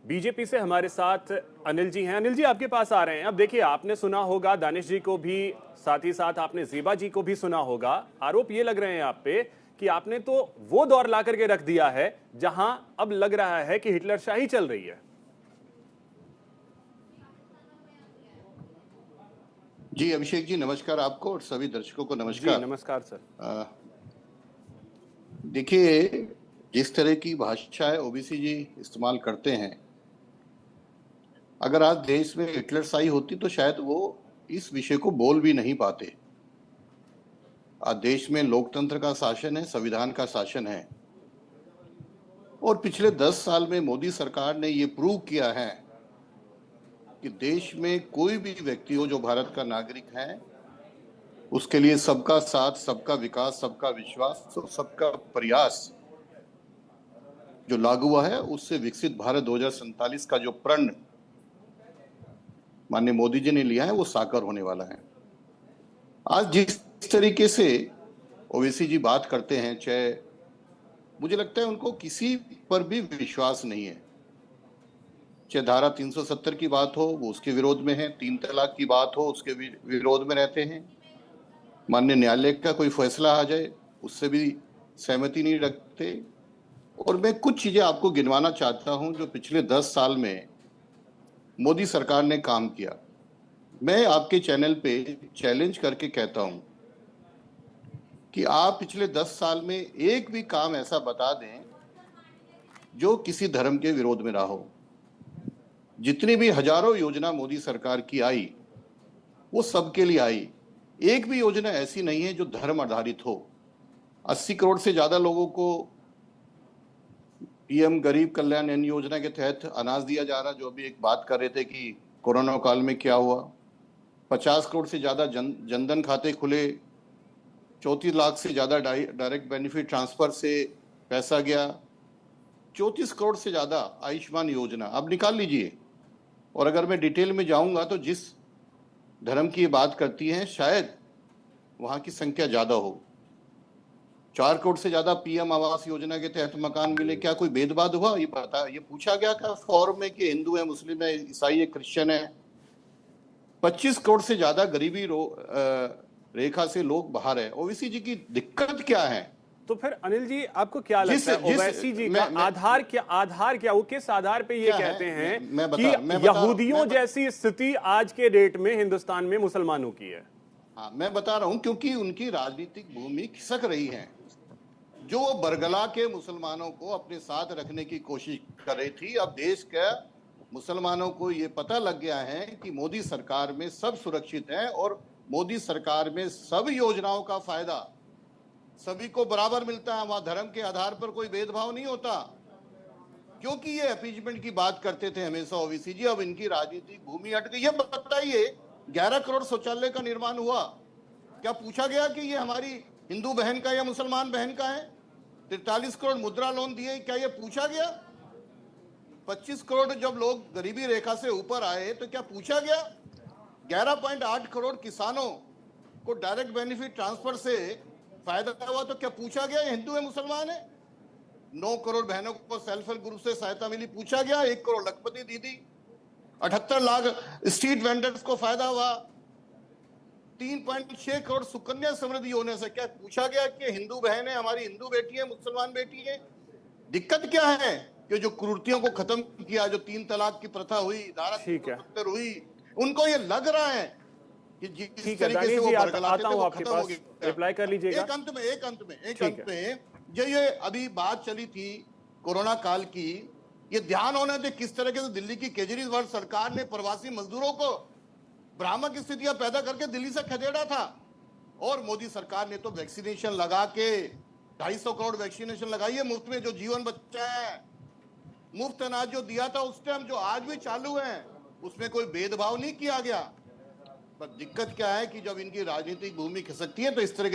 BJP से हमारे साथ अनिल जी हैं। अनिल जी आपके पास आ रहे हैं। अब देखिए, आपने सुना होगा दानिश जी को भी, साथ ही साथ आपने ज़ेबा जी को भी सुना होगा। आरोप ये लग रहे हैं आप पे कि आपने तो वो दौर ला करके रख दिया है जहां अब लग रहा है कि हिटलर शाही चल रही है। जी अभिषेक जी, नमस्कार आपको और सभी दर्शकों को जी नमस्कार। नमस्कार सर। देखिए, जिस तरह की भाषा ओबीसी जी इस्तेमाल करते हैं, अगर आज देश में हिटलरशाही होती तो शायद वो इस विषय को बोल भी नहीं पाते। आज देश में लोकतंत्र का शासन है, संविधान का शासन है, और पिछले 10 साल में मोदी सरकार ने ये प्रूव किया है कि देश में कोई भी व्यक्ति हो जो भारत का नागरिक है, उसके लिए सबका साथ, सबका विकास, सबका विश्वास और सबका प्रयास जो लागू हुआ है, उससे विकसित भारत 2047 का जो प्रण माननीय मोदी जी ने लिया है वो साकार होने वाला है। आज जिस तरीके से ओवैसी जी बात करते हैं, चाहे मुझे लगता है उनको किसी पर भी विश्वास नहीं है। चाहे धारा 370 की बात हो, वो उसके विरोध में है, 3 तलाक की बात हो, उसके विरोध में रहते हैं। माननीय न्यायालय का कोई फैसला आ जाए, उससे भी सहमति नहीं रखते। और मैं कुछ चीजें आपको गिनवाना चाहता हूं जो पिछले 10 साल में मोदी सरकार ने काम किया। मैं आपके चैनल पे चैलेंज करके कहता हूं कि आप पिछले 10 साल में एक भी काम ऐसा बता दें जो किसी धर्म के विरोध में रहा हो। जितनी भी हजारों योजना मोदी सरकार की आई, वो सबके लिए आई। एक भी योजना ऐसी नहीं है जो धर्म आधारित हो। 80 करोड़ से ज्यादा लोगों को पीएम गरीब कल्याण अन्न योजना के तहत अनाज दिया जा रहा, जो अभी एक बात कर रहे थे कि कोरोना काल में क्या हुआ। 50 करोड़ से ज्यादा जनधन खाते खुले, 34 लाख से ज्यादा डायरेक्ट बेनिफिट ट्रांसफर से पैसा गया, 34 करोड़ से ज्यादा आयुष्मान योजना। अब निकाल लीजिए, और अगर मैं डिटेल में जाऊंगा तो जिस धर्म की बात करती हैं शायद वहां की संख्या ज्यादा हो। 4 करोड़ से ज्यादा पीएम आवास योजना के तहत मकान मिले। क्या कोई भेदभाव हुआ? ये पूछा गया क्या फॉर्म में कि हिंदू है, मुस्लिम है, ईसाई है, क्रिश्चियन है? 25 करोड़ से ज्यादा गरीबी रेखा से लोग बाहर है। ओवैसी जी की दिक्कत क्या है? तो फिर अनिल जी आपको क्या लगता है ओवैसी जी का आधार क्या, वो किस आधार पे ये कहते हैं कि यहूदियों जैसी स्थिति आज के डेट में हिंदुस्तान में मुसलमानों की है? हाँ, मैं बता रहा हूं क्योंकि उनकी राजनीतिक भूमि खिसक रही है। जो वो बरगला के मुसलमानों को अपने साथ रखने की कोशिश कर रही थी, अब देश के मुसलमानों को ये पता लग गया है कि मोदी सरकार में सब सुरक्षित है और मोदी सरकार में सब योजनाओं का फायदा सभी को बराबर मिलता है। वहां धर्म के आधार पर कोई भेदभाव नहीं होता। क्योंकि ये अपीजमेंट की बात करते थे हमेशा ओवैसी जी, अब इनकी राजनीतिक भूमि हट गई। ये बताइए, 11 करोड़ शौचालय का निर्माण हुआ, क्या पूछा गया कि ये हमारी हिंदू बहन का या मुसलमान बहन का है? 43 करोड़ मुद्रा लोन दिए, क्या ये पूछा गया? 25 करोड़ जब लोग गरीबी रेखा से ऊपर आए तो क्या पूछा गया? 11.8 करोड़ किसानों को डायरेक्ट बेनिफिट ट्रांसफर से फायदा हुआ, तो क्या पूछा गया ये हिंदू है, मुसलमान है? 9 करोड़ बहनों को सेल्फ हेल्प ग्रुप से सहायता मिली, पूछा गया? 1 करोड़ लखपति दीदी, 78 लाख स्ट्रीट वेंडर्स को फायदा हुआ, 3.6 करोड़ सुकन्या समृद्धि होने से क्या पूछा गया कि हिंदू बहन है, हमारी हिंदू बेटी है, मुसलमान बेटी है? दिक्कत क्या है कि जो क्रूरतियों को खत्म किया, जो 3 तलाक की प्रथा हुई, धारा 370 हुई, उनको ये लग रहा है कि जिस तरीके से वो बरगलाते थे वो खत्म हो गया। रिप्लाई कर लीजिएगा। एक अंत में जो ये अभी बात चली थी कोरोना काल की, ये ध्यान होना चाहिए किस तरीके से दिल्ली की केजरीवाल सरकार ने प्रवासी मजदूरों को भ्रामक स्थितियां पैदा करके दिल्ली से खदेड़ा था। और मोदी सरकार ने तो वैक्सीनेशन लगा के 250 करोड़ वैक्सीनेशन लगाई है मुफ्त में, जो जीवन बचा है। मुफ्त अनाज जो दिया था उस टाइम, जो आज भी चालू है, उसमें कोई भेदभाव नहीं किया गया। पर दिक्कत क्या है कि जब इनकी राजनीतिक भूमि खिसकती है तो इस तरह